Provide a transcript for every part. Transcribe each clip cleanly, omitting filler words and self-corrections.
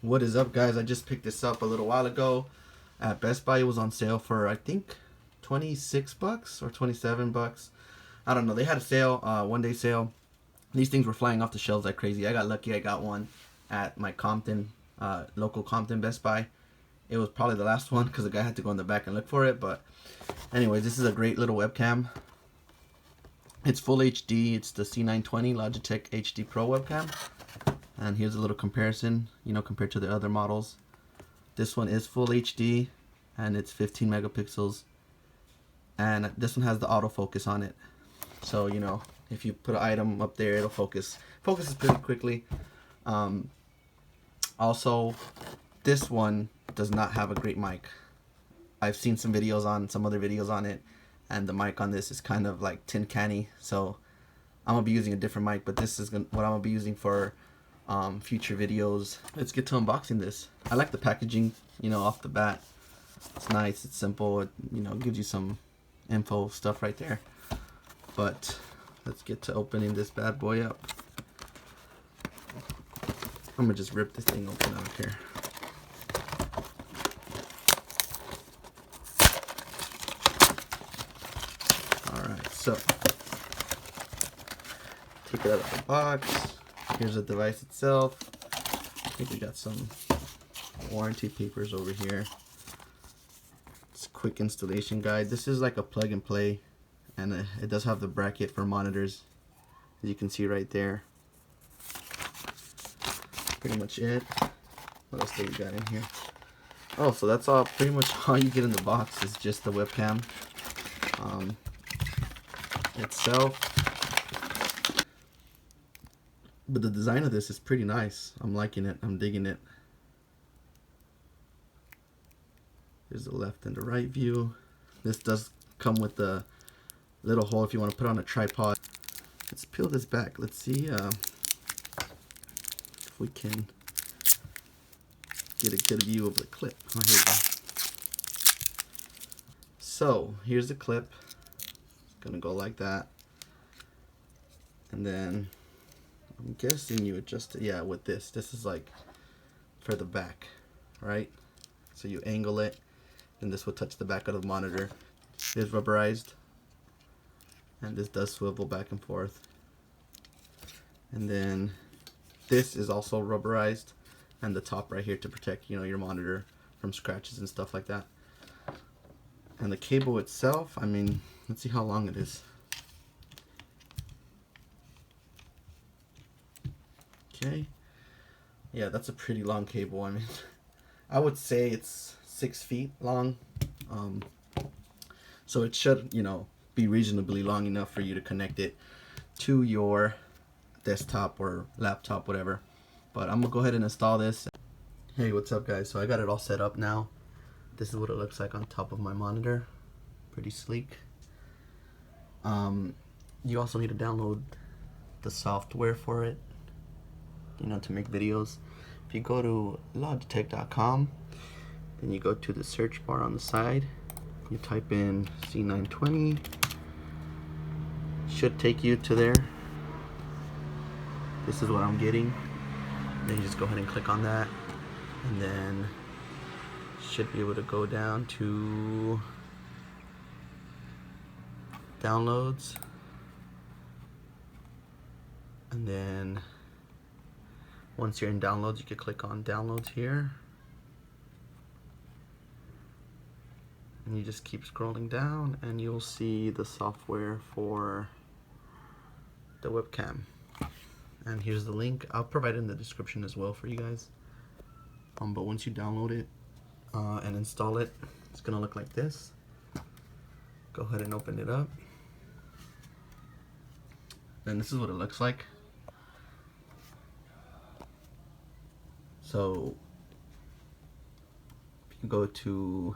What is up, guys? I just picked this up a little while ago at Best Buy. It was on sale for, I think, 26 bucks or 27 bucks. I don't know. They had a sale, one-day sale. These things were flying off the shelves like crazy. I got lucky. I got one at my Compton, local Compton Best Buy. It was probably the last one because the guy had to go in the back and look for it. But anyway, this is a great little webcam. It's full HD. It's the c920 Logitech HD Pro webcam. And here's a little comparison, compared to the other models. This one is full HD and it's 15 megapixels. And this one has the autofocus on it. So, if you put an item up there, it'll focuses pretty quickly. Also, this one does not have a great mic. I've seen some other videos on it, and the mic on this is kind of like tin canny. So I'm gonna be using a different mic, but this is what I'm gonna be using for future videos. Let's get to unboxing this. I like the packaging, off the bat. It's nice, it's simple, it gives you some info stuff right there. But let's get to opening this bad boy up. I'm gonna just rip this thing open. I don't care. Alright, so take it out of the box. Here's the device itself. I think we got some warranty papers over here. It's a quick installation guide. This is like a plug and play, and it does have the bracket for monitors, as you can see right there. Pretty much it. What else do we got in here? Oh, so that's all. Pretty much all you get in the box is just the webcam itself. But the design of this is pretty nice. I'm liking it. I'm digging it. There's the left and the right view. This does come with the little hole if you want to put on a tripod. Let's peel this back. Let's see if we can get a good view of the clip. Oh, here we go. So here's the clip. It's gonna go like that, and then I'm guessing you adjust it, yeah, with this. This is like for the back, right? So you angle it, and this will touch the back of the monitor. It is rubberized, and this does swivel back and forth. And then this is also rubberized, and the top right here to protect, your monitor from scratches and stuff like that. And the cable itself, I mean, let's see how long it is. Okay, yeah, that's a pretty long cable. I mean, I would say it's 6 feet long, so it should, be reasonably long enough for you to connect it to your desktop or laptop, whatever. But I'm gonna go ahead and install this. Hey, what's up, guys? So I got it all set up now. This is what it looks like on top of my monitor. Pretty sleek. You also need to download the software for it, to make videos. If you go to Logitech.com, then you go to the search bar on the side, you type in c920, should take you to there. This is what I'm getting. Then you just go ahead and click on that, and then should be able to go down to downloads, and then once you're in downloads, you can click on downloads here, and you just keep scrolling down and you'll see the software for the webcam. And here's the link. I'll provide it in the description as well for you guys. But once you download it and install it, it's gonna look like this. Go ahead and open it up. And this is what it looks like. So if you go to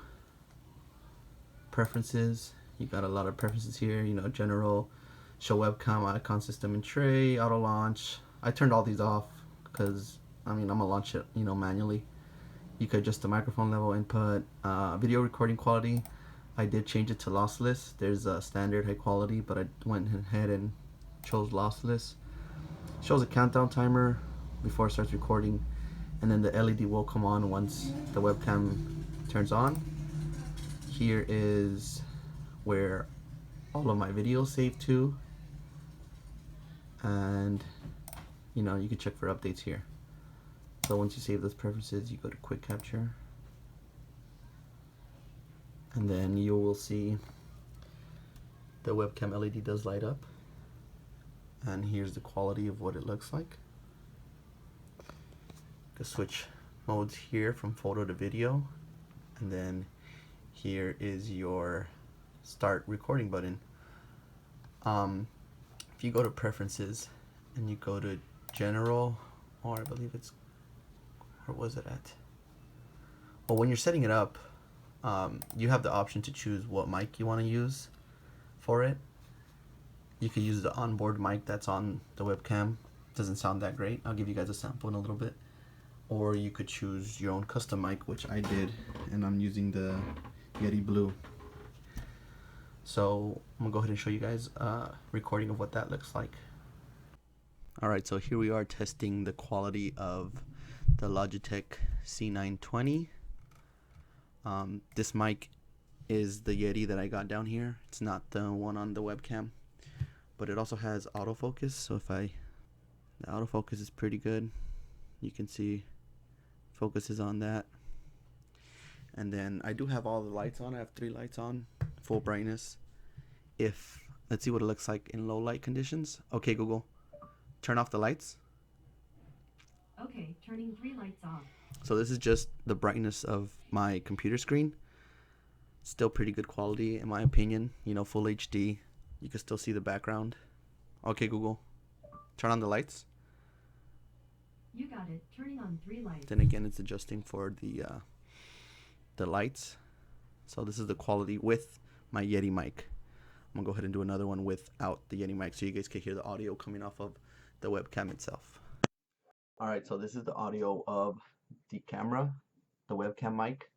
preferences, you got a lot of preferences here, general, show webcam, icon, system and tray, auto launch. I turned all these off because I'm gonna launch it manually. You could adjust the microphone level, input, video recording quality. I did change it to lossless. There's a standard high quality, but I went ahead and chose lossless. Shows a countdown timer before it starts recording. and then the LED will come on once the webcam turns on. Here is where all of my videos save to, and you know, you can check for updates here. So once you save those preferences, you go to quick capture, and then you will see the webcam LED does light up, and here's the quality of what it looks like. You can switch modes here from photo to video, and then here is your start recording button. If you go to preferences and you go to general, or I believe it's, where was it at? Well, when you're setting it up, you have the option to choose what mic you want to use for it. You could use the onboard mic that's on the webcam. Doesn't sound that great. I'll give you guys a sample in a little bit. Or you could choose your own custom mic, which I did, and I'm using the Yeti Blue. So I'm gonna go ahead and show you guys a recording of what that looks like. Alright, so here we are testing the quality of the Logitech c920. This mic is the Yeti that I got down here. It's not the one on the webcam, but it also has autofocus. So the autofocus is pretty good. You can see focuses on that. And then I do have all the lights on. I have 3 lights on, full brightness. Let's see what it looks like in low light conditions. Okay, Google, turn off the lights. Okay, turning 3 lights off. So this is just the brightness of my computer screen. Still pretty good quality in my opinion. You know, full HD. You can still see the background. Okay, Google, turn on the lights. You got it. Turning on 3 lights. Then again, it's adjusting for the lights. So this is the quality with my Yeti mic. I'm gonna go ahead and do another one without the Yeti mic so you guys can hear the audio coming off of the webcam itself. Alright, so this is the audio of the camera, the webcam mic.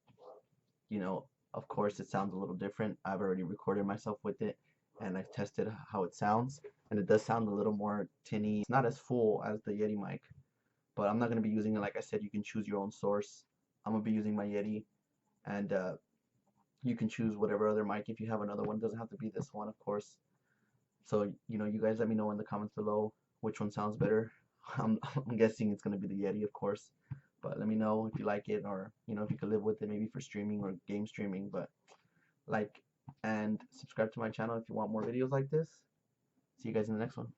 You know, of course it sounds a little different. I've already recorded myself with it and I've tested how it sounds, and it does sound a little more tinny. It's not as full as the Yeti mic, but I'm not going to be using it. Like I said, you can choose your own source. I'm going to be using my Yeti, and you can choose whatever other mic if you have another one. It doesn't have to be this one, of course. So, you know, you guys let me know in the comments below which one sounds better. I'm guessing it's going to be the Yeti, of course. But let me know if you like it, or, you know, if you could live with it maybe for streaming or game streaming. But like and subscribe to my channel if you want more videos like this. See you guys in the next one.